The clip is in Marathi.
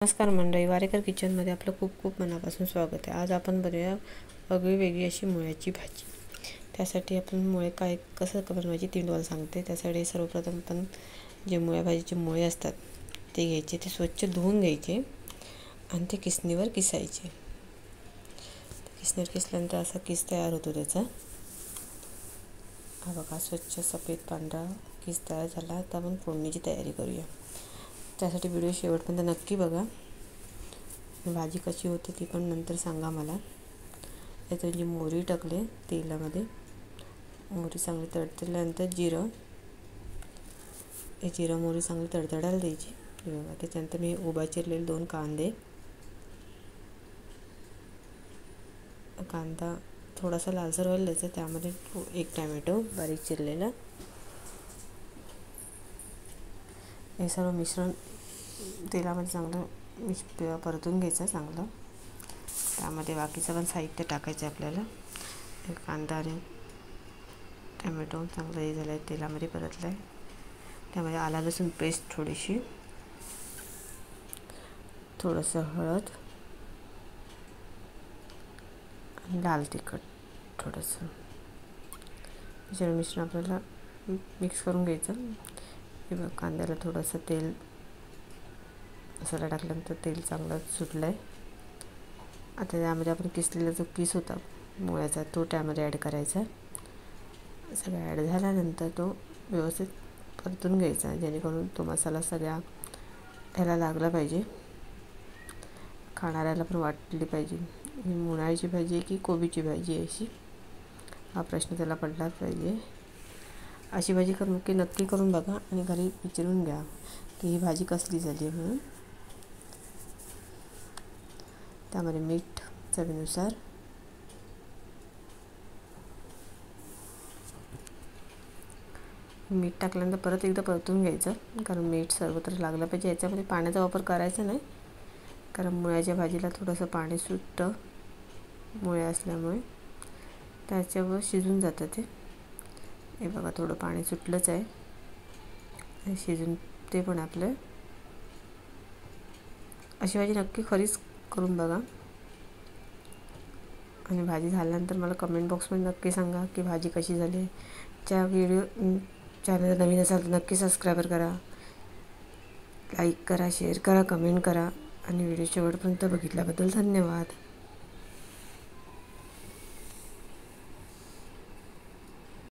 नमस्कार मंडळी, वारेकर किचनमध्ये आपलं खूप खूप मनापासून स्वागत आहे। आज आपण बनवूया वेगळी अशी मुळ्याची भाजी। त्यासाठी आपण मुळे कसं बनवायची ते तुम्हाला सांगते। त्यासाठी सर्वप्रथम आपण जे मुळ्या भाजीचे मुळे असतात ते घ्यायचे, ते स्वच्छ धुवून घ्यायचे आणि ते किसणीवर किसायचे। किसणीवर किसल्यानंतर असा किस तयार होतो त्याचा। हा बघा, स्वच्छ सफेद पांढरा किस तयार झाला। आता आपण फोडणीची तयारी करूया। त्यासाठी व्हिडिओ शेवटपर्यंत नक्की बघा। भाजी कशी होते ती पण नंतर सांगा मला। यात जी मोहरी टाकले तेलामध्ये, मोहरी चांगली तडतडल्यानंतर जिरं, मोहरी चांगली तडतडायला द्यायची। बघा, त्याच्यानंतर मी उभा चिरलेले 2 कांदे, कांदा थोडासा लालसर व्हायला द्यायचा, त्यामध्ये 1 टोमॅटो बारीक चिरलेला। हे सर्व मिश्रण तेलामध्ये चांगलं परतून घ्यायचं चांगलं। त्यामध्ये बाकीचं पण साहित्य टाकायचं आपल्याला। कांदा आणि टोमॅटो चांगलं हे झालं आहे, तेलामध्ये परतलं आहे। त्यामध्ये आला लसूण पेस्ट थोडीशी, थोडंसं हळद आणि लाल तिखट थोडंसं। हे मिश्रण आपल्याला मिक्स करून घ्यायचं। हे बघ, कांद्याला थोडंसं तेल, मसाला टाकल्यानंतर तेल चांगलं सुटलं आहे। आता त्यामध्ये आपण किसलेला जो किस होता मुळ्याचा तो त्यामध्ये ॲड करायचा। सगळं ॲड झाल्यानंतर तो व्यवस्थित परतून घ्यायचा, जेणेकरून तो मसाला सगळ्या ह्याला लागला पाहिजे, खाणाऱ्याला पण वाटली पाहिजे। ही मुळ्याची भाजी आहे की कोबीची भाजी आहे अशी हा प्रश्न त्याला पडलाच पाहिजे। अशी भाजी नक्की करून बघा आणि घरी विचारून घ्या की ही भाजी कसली झाली आहे म्हणून। त्यामध्ये मीठ चवीनुसार, मीठ टाकल्यानंतर परत एकदा परतून घ्यायचं, कारण मीठ सर्वत्र लागलं पाहिजे। याच्यामध्ये पाण्याचा वापर करायचा नाही, कारण मुळ्याच्या भाजीला थोडंसं पाणी सुटतं मुळे असल्यामुळे, त्याच्यावर शिजून जातं ते। हे बघा, थोडं पाणी सुटलंच आहे आणि शिजून ते पण आपलं। अशी भाजी नक्की खरीच करून बघा आणि भाजी झाल्यानंतर मला कमेंट बॉक्समध्ये नक्की सांगा की भाजी कशी झाली। चॅनल नवीन असाल तर नक्की सबस्क्राईब करा, लाईक करा, शेअर करा, कमेंट करा आणि व्हिडिओ शेवटपर्यंत बघितल्याबद्दल धन्यवाद।